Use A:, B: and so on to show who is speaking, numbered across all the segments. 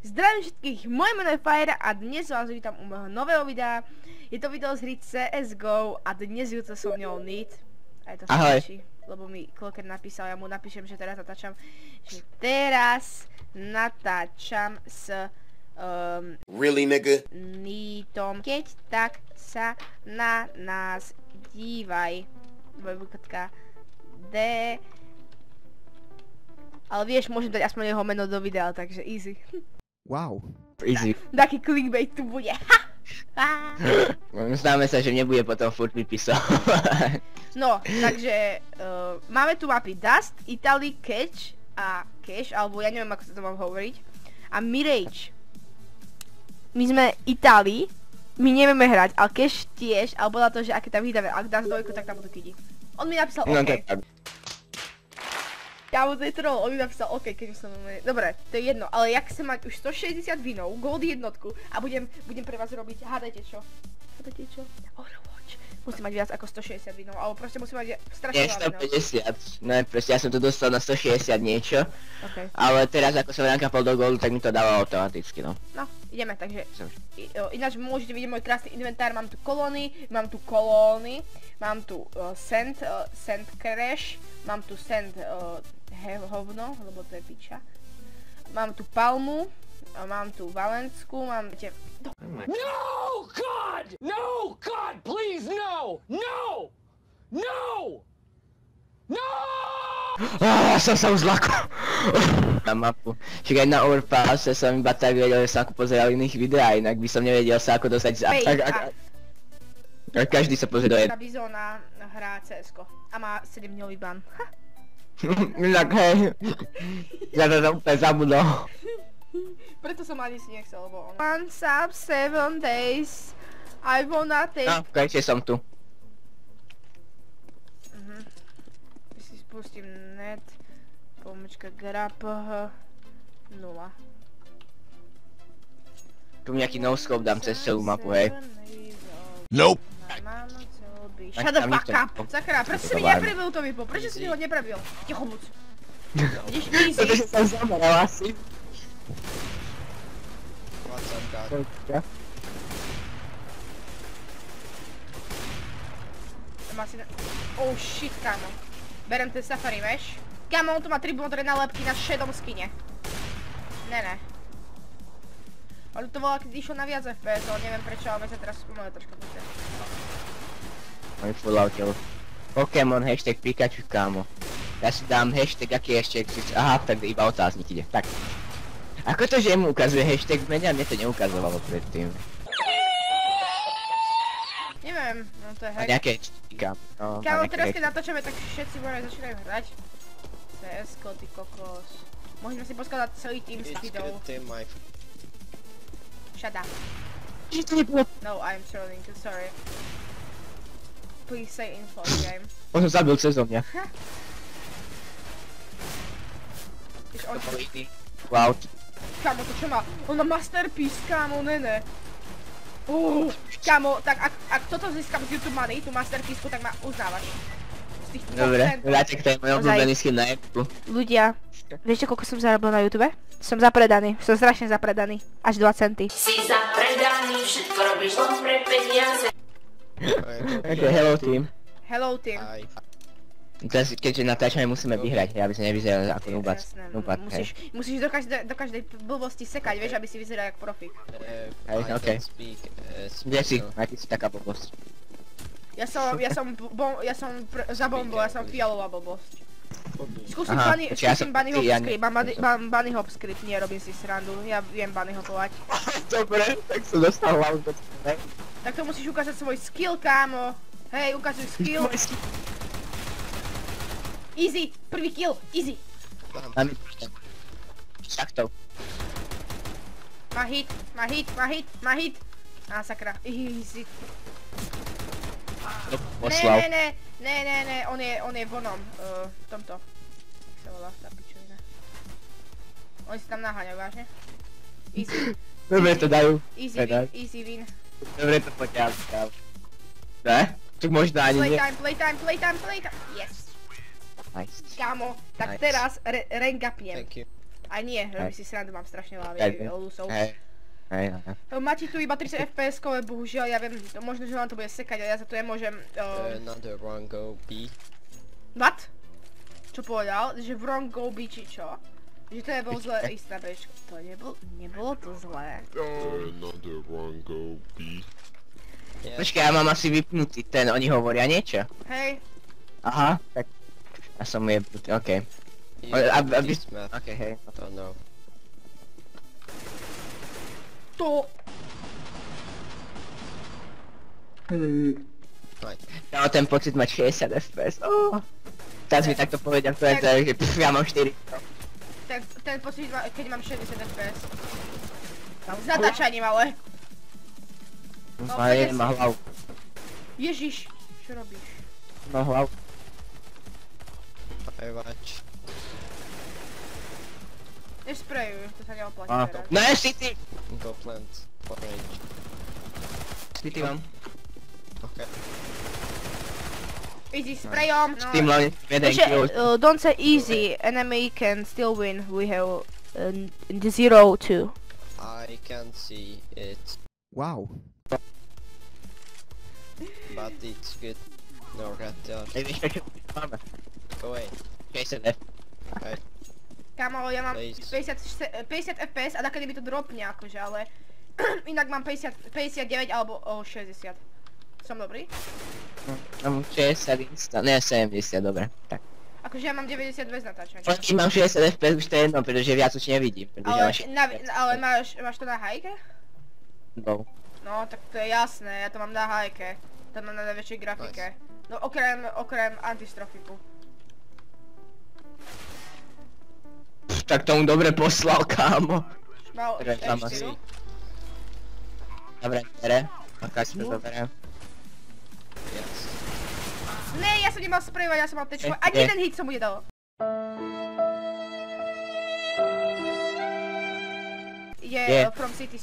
A: Zdravím všetkých, moje meno je Fire a dnes vás vítam u môjho nového videa. Je to video z hry CSGO a dnes ju to so mňou Need. A je to stačí, lebo mi Clocker napísal, ja mu napíšem, že teraz natáčam s
B: really, nigga?
A: Needom. Keď tak sa na nás dívaj. Dvojbukatka D. Ale vieš, môžem dať aspoň jeho meno do videa, takže easy.
C: Wow. Easy.
A: Taký clickbait tu bude.
C: Známe sa, že nebude potom furt vypisovať.
A: No, takže máme tu mapy Dust, Italy, Catch a Cash, alebo ja neviem, ako sa to mám hovoriť. A Mirage. My sme Italy, my nevieme hrať, ale Cash tiež, ale bola to, že aké tam vydáme, ak dáš dvojku, tak tam budú kidi. On mi napísal OK.
C: No, tak.
A: Ja mu to je troll, on mi napísal OK, keď som... Dobre, to je jedno, ale jak chcem mať už 160 winov, gold jednotku a budem pre vás robiť, hádajte čo? Overwatch. Musím mať viac ako 160 winov, alebo proste musím mať strašne veľa winov.
C: 150, no proste ja som to dostal na 160 niečo. Okay. Ale teraz ako som rankapol do goldu, tak mi to dávalo automaticky, no. No,
A: ideme, takže... Ináč môžete vidieť môj krásny inventár, mám tu kolóny, mám tu sand crash, mám tu sand hovno, lebo to je piča. Mám tu palmu, mám tu valensku, mám...
D: No, God! No, God, please, no! No! No! No!
C: Som sa už zlakol. Na mapu. Však aj na Overpasse som iba tak vedel, že som ako pozeral iných videá, inak by som nevedel sa ako dostať a každý sa pozrie do jedného.
A: Bizona hrá CSko a má 7-dňový ban.
C: Inak hej, ja to som úplne zabudol.
A: Preto som ani si nechcel, lebo on... 1 sub 7 days, I wanna take...
C: No, v konečne som tu.
A: Si spustím net, pomečka graph 0.
C: Tu nejaký no-scope dám cez celú mapu, hej.
B: Nope.
A: Shut the fuck up! Sakra, prečo si mi neprebil to vypo? Prečo si mi ho neprebil? Ticho buď. Ideš easy.
C: Pretože som zameral asi.
B: What's up, God?
A: Oh shit, kámo. Berem ten safari mesh. Kámo, on tu má 3 modré nálepky na šedom skine. Ne. Ale to volá, keď išlo na viac FPS, ale neviem prečo, ale my sa teraz spomenuli troška púšťať.
C: Môj full autel. Pokémon, hashtag Pikachu, kámo. Ja si dám hashtag, aký hashtag si... Aha, tak iba otáznik ide. Tak. Ako to, že mu ukazuje hashtag v mene a mne to neukazovalo predtým?
A: Neviem, no to je hack.
C: A nejaké kámo. No,
A: kámo, teraz keď natáčame, tak všetci budeme začínajú hrať. CSko, ty kokos. Môžeme si poskladať celý tým s vidou. Shut up. No, I'm trolling, sorry. Please say info game.
C: On som zabil cez mňa. Wow.
A: Kámo, to čo má? On má masterpiece, kámo, ne. Kámo, tak ak toto získam z YouTube Money, tú masterpiece, tak ma uznávaš.
C: Dobre, vráťte k tej môj obľúbený skin na Apple.
A: Ľudia, viete koľko som zarobil na YouTube? Som zapredaný, som strašne zapredaný. Až 2 centy.
E: Si zapredaný, všetko robíš len pre peniaze.
C: Ok, hello team.
A: Hello team.
C: Teraz, keďže natáčame, musíme vyhrať, aby sme nevyzerali ako nubat.
A: Musíš do každej blbosti sekať, vieš, aby si vyzeral jak profík.
C: Hej, okej. Kde si? Aký si taká blbosť?
A: Ja som za bombu, ja som fialová blbosť. Skúsim bunny hop script, mám bunny hop script, nie, robím si srandu, ja viem bunny hopovať.
C: Dobre, tak som dostal hlavu do cene.
A: Tak to musíš ukázať svoj skill, kámo. Hej, ukážuj skill. Easy, prvý kill, easy.
C: Takto.
A: Má hit. Á, sakra, easy. Ne, on je vonom, v tomto. Jak sa volá tá pičovina. Oni si tam naháňajú, vážne? Easy.
C: Dobre to dajú.
A: Easy win.
C: Dobre to poťaľ, kámo. Ne? Tak možno ani nie.
A: Playtime, yes.
C: Nice.
A: Kámo, tak teraz rank upnem. Aj nie, robím si srandu, mám strašne veľa lusov.
C: Hej.
A: Máte tu iba 30 FPS-kové, bohužiaľ, ja viem, možno, že vám to bude sekať, ale ja za to nemôžem.
B: Another wrong go B.
A: What? Čo povedal? Že wrong go B či čo? Že to je bolo zlé ísť na Bčko. To nebolo to zlé.
B: Another wrong go B.
C: Počkaj, ja mám asi vypnutý ten, oni hovoria niečo.
A: Hej.
C: Aha, tak ja som mu jebnutý, okej. Okej, hej.
B: Oh no.
A: To.
C: Ja mám ten pocit mať 60 FPS, Teraz mi takto povedia, že ja mám 4.
A: Ten pocit, keď mám 60 FPS. S natáčaním ale.
C: Ale nemá hlavu.
A: Ježiš, čo robíš?
C: Má hlavu.
B: I watch.
A: Nesprejuj, to sa neoplatí teraz.
C: No si ty!
B: Go plant. Orange.
C: Si ty mám.
B: Okay.
A: Easy sprayom.
C: S tým hlavne jeden kill.
A: Don't say easy, enemy can still win. We have 0-2.
B: I can see it.
F: Wow.
B: But it's good. No rat there.
C: Vieš, čo máme?
B: Go away.
C: 60 FPS.
B: Okay.
A: Kámo, ja mám
B: Please.
A: 50 FPS a takedy mi to dropne akože, ale inak mám 59 alebo 60. Som dobrý?
C: Mám 60 instant, ne 70, dobre. Tak.
A: Akože ja mám 92 z natáčania.
C: Keď mám 60 FPS už to je jedno, pretože viac už nevidím.
A: Ale máš to na hajke?
C: No.
A: No, tak to je jasné, ja to mám na hajke. To mám na najväčšej grafike. No okrem antistrofiku.
C: Tak tomu dobre poslal, kámo.
A: Mal
C: Takže
A: F4.
C: Dobre, bere. Aká si to dobre.
B: Yes.
A: Ne, ja som nemal sprejovať, ja som mal tečko. Ani jeden hit som mu nedal. Je from city.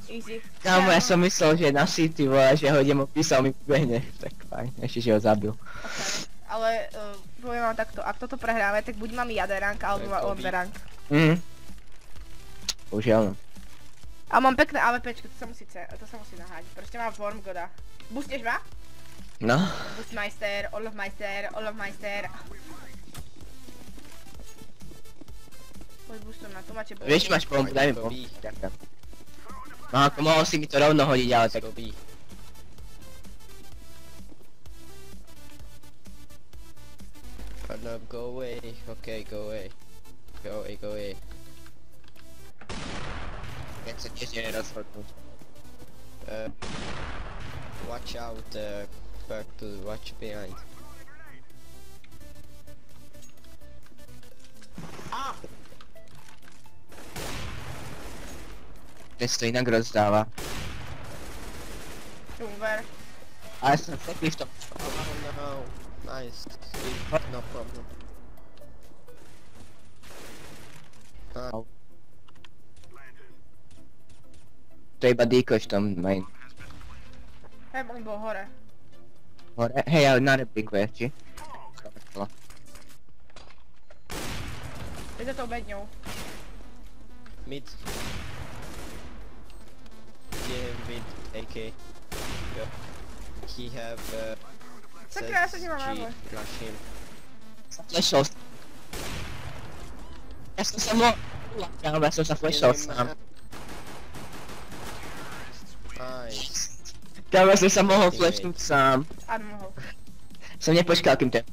A: Easy.
C: Kámo, ja som myslel, že na City vole, že ho idem opísal, mi behne. Tak fajn, ešte že ho zabil.
A: Okay. Ale poviem vám takto, ak toto prehráme, tak buď mám jaderank, alebo mám omberank.
C: Bohužiaľ.
A: A mám pekné AWPčko, to sa musí naháť. Proste mám Wormgoda. Boostneš ma?
C: No.
A: Boostmeister, Olofmeister. Poď boostom na to, máte bomby.
C: Vieš, máš bombu, daj mi bombu. Ďakujem. No ako mohol si mi to rovno hodiť, ale tak...
B: Go B. Oh no, go away. Okay, go away. Go away.
C: Keď sa tiež nerozhodnúť.
B: Watch out, purple, watch behind.
C: Dnes to inak rozdáva.
A: Super.
C: Ale som taký v tom.
B: Oh no, nice. No problem.
C: To je iba decoy v tom main.
A: Hej, on bol hore.
C: Hore? Hej, ale na replikuje, či?
A: Je to tou bedňou.
B: Mid. Yeah, mid AK. Yeah. He have
A: Sakra, ja sa nemám náboj.
B: Flash him.
C: Flashol. Ja som sa mohol... Ja som sa flashol sám.
B: Nice.
C: Ja som sa mohol flashnúť sám.
A: Áno, mohol.
C: Som nepočkal, kým to je.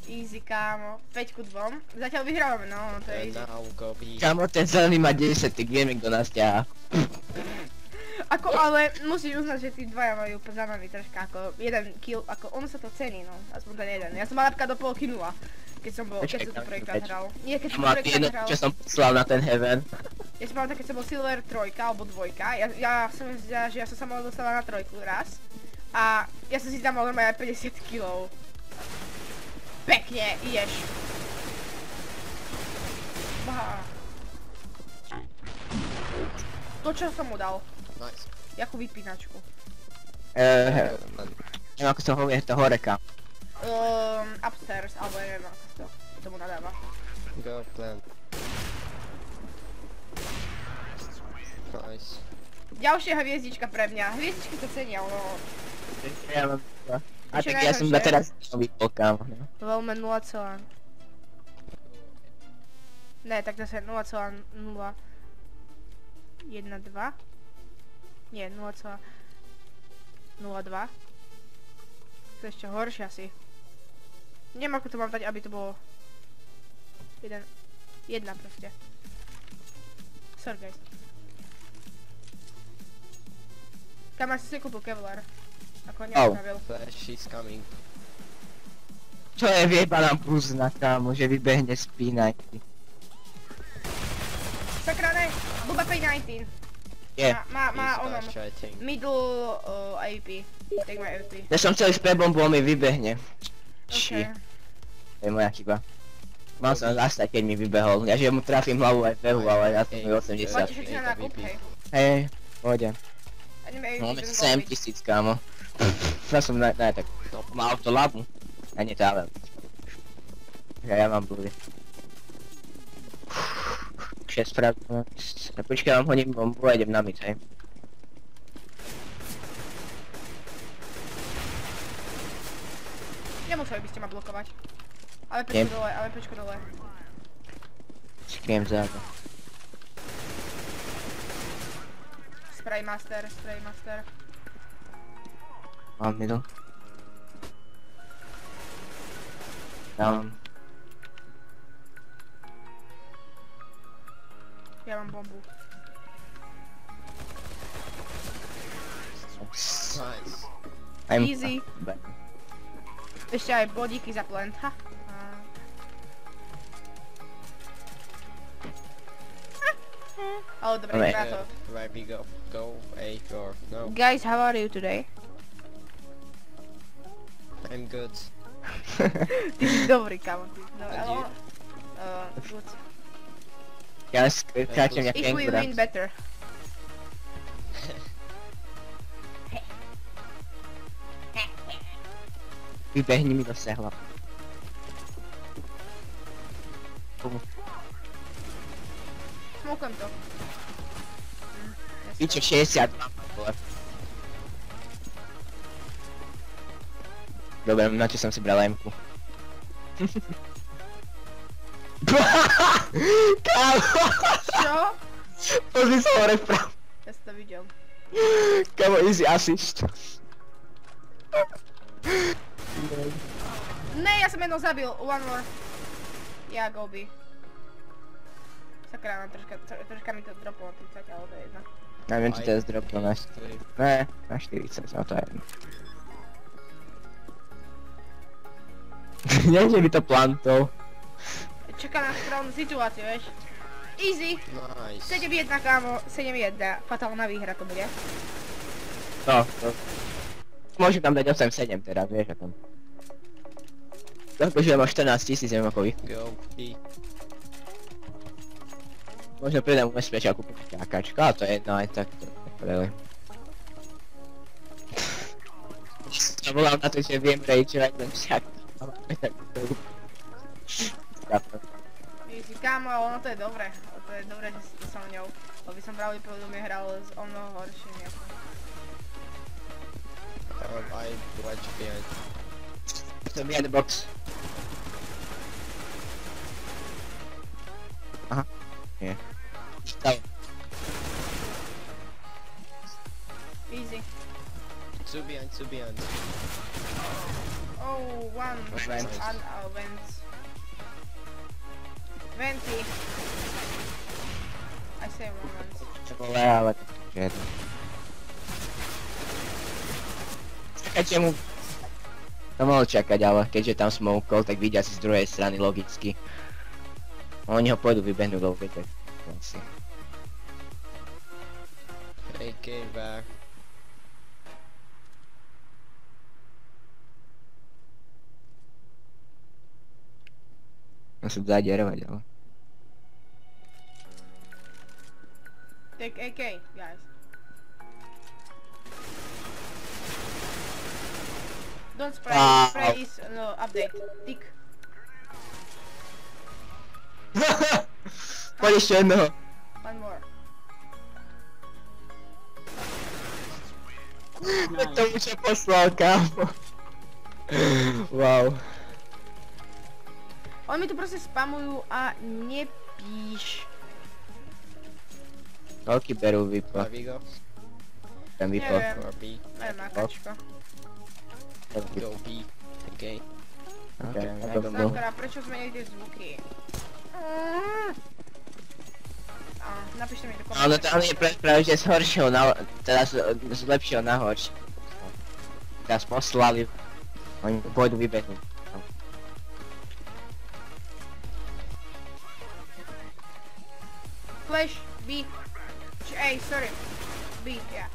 A: Easy, kámo. 5-2. Zatiaľ vyhrávame, no, to je easy.
B: Now go B.
C: Kámo, ten zelený má 10, tak vieme, kto nás ťahá.
A: Ako, ale musíš uznať, že tí dvaja majú za nami troška ako jeden kill, ako on sa to cení, no, aspoň ten jeden. Ja som mal napríklad do polky 0, keď som to prvýkrát hral. Nie, keď som prvýkrát hral.
C: Čo som poslal na ten heaven.
A: Ja som mal také, keď som bol silver 3 alebo 2, ja som myslel, že ja som sa mal dostala na 3 raz. A ja som si tam mal normálne 50 kg. Pekne, ideš. Bá. To čo som mu dal?
B: Nice.
A: Jakú vypínačku?
C: Neviem ako sa hovorí to hore, kam.
A: Upstairs, alebo neviem ako to tomu nadáva.
B: Go plant. Nice.
A: Ďalšia hviezdička pre mňa. Hviezdičky to cenia, no.
C: Ja mám dva. A
A: Čo
C: tak ja som iba teraz vypol, kámo. No.
A: Veľmi 0, ne, tak zase 0,012. Nie, 0,02. To je ešte horšie asi. Neviem, ako to mám dať, aby to bolo... Jedna proste. Sorry, guys. Kam asi si kúpil Kevlar? Ako neopravil.
B: Flash is coming.
C: Čo je vyjebaná buzna, kámo, že vybehne z P90.
A: Sakra, ne! Buba P19.
C: Je.
A: Má
B: He's
A: onom.
B: flash, I think.
A: Middle AP. Take my AP.
C: Ja som chcel ísť pre bombu, on mi vybehne. Či,
A: Okay.
C: to je moja chyba. Mal som zastať, keď mi vybehol. Ja že mu trafím hlavu aj behu, ale ja som mi 80.
A: Poďte všetci na nákup, hej.
C: Hej, pôjdem.
A: Ideme
C: Máme
A: ten
C: 7000, kámo. Ja som ne, tak, má auto labu. A nie to ale. Ja mám blúdy. 6 pravdná. Počkaj, vám hodím bombu a idem na mid, hej.
A: Nemuseli by ste ma blokovať. Ale
C: Nie.
A: pečko dole.
C: Skriem zádu.
A: Spray master.
C: Mám middle. Down.
A: Ja mám bombu.
B: Nice.
A: Easy. Ešte aj bodíky za plant, ha. Ale dobre,
C: Dobre.
A: na to.
B: Where we go? Go A or no?
A: Guys, how are you today?
B: I'm good.
A: Ty si dobrý, kamo. No,
B: And
A: ale
B: you?
A: good.
C: Ja skáčem jak
A: If we
C: kengura.
A: win better.
C: Vybehni mi do sehla.
A: Smokujem to.
C: Piče 62 vole. Dobre, na čo som si bral M-ku. Kámo!
A: Čo?
C: Pozri sa hore vpravo.
A: Ja som to videl.
C: Kámo, easy assist.
A: Ne, ja som jedno zabil. One more. Ja, go B. Sakra, troška mi to droplo, 30, ale to je jedno.
C: Neviem, či teraz droplo na 4. Ne, na 40, no to je jedno. Nie, že by to plantol.
A: Čaká na správnu situáciu, vieš. Easy.
B: Nice.
A: 7-1, kámo. 7-1. Fatálna výhra to bude.
C: No, to... Môžem tam dať 8-7 teraz, vieš o tom. Akože mám 14 000, neviem ako vy.
B: Go B.
C: Možno prídem u SPČ a kúpiť ťakačka, ale to je jedno aj tak to prele. Ja volám na to, že viem rageovať len však.
A: Easy, kámo, ale ono to je dobré. To je dobré, že si to so mňou. Lebo by som pravdepodobne hral s o mnoho horšími ako.
B: I watch behind.
C: To behind the box. Aha. Nie. Stav.
A: Easy.
B: Two behind.
A: Oh, one.
C: Vent.
A: And vents. 20. I say one vent.
C: Čo bolo, ale to je jedno. Čakajte mu. To mohol čakať, ale keďže tam smokol, tak vidia si z druhej strany logicky. Oni ho pôjdu vybehnúť do tak asi.
B: AK back.
C: Musím zadierovať, ale...
A: Take AK, guys. Don't spray,
C: Wow.
A: spray is no update. Tick.
C: Poď ešte jednoho.
A: One more.
C: Tomu čo poslal, kámo. Wow.
A: Oni mi tu proste spamujú a nepíš.
C: Koľky berú vypo?
B: Where we go?
C: Ten vypo.
A: Neviem.
B: Or B?
A: Neviem, akáčko.
B: Go B. Okay.
C: Okay, I don't know.
A: Sakra, prečo zmenili tie zvuky? Napíšte mi do
C: No,
A: komentářů.
C: to on je práve že z horšieho na... teda z lepšieho na horšie. Teraz poslali. Oni pôjdu vybehnúť.
A: Flash, B. Ej, sorry. B, yeah.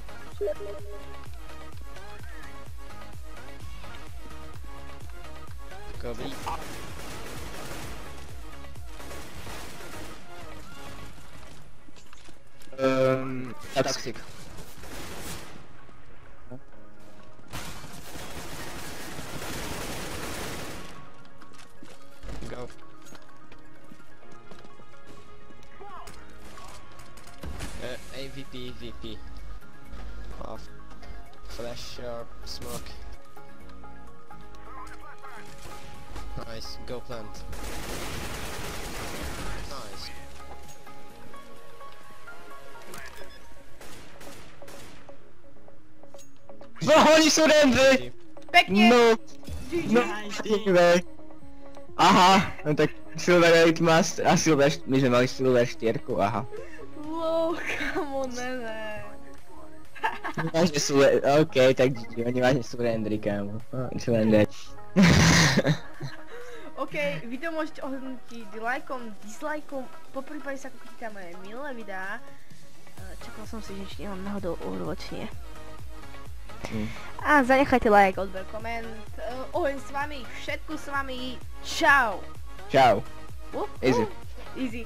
B: Go B.
C: Toxic.
B: Go. AVP, VP. Off. Flash or smoke. Nice. Go plant. Nice.
C: No, oni sú randry!
A: Pekne!
C: No,
A: GG.
C: no, nie. Aha, no tak Silver 8 má a Silver, my sme mali Silver 4, aha.
A: Wow, kamo, ne.
C: Vážne sú, okej, tak GG, oni vážne sú randry, kámo. Sú randry.
A: OK, video môžete ohodnotiť lajkom, dislajkom, poprípade sa kúknite na moje milé videá. Čakal som si, že či nemám náhodou Overwatch, nie. A zanechajte like, odber, koment. Oheň s vami, všetko s vami. Čau.
C: Čau.
A: Uh,
C: Easy.
A: Easy.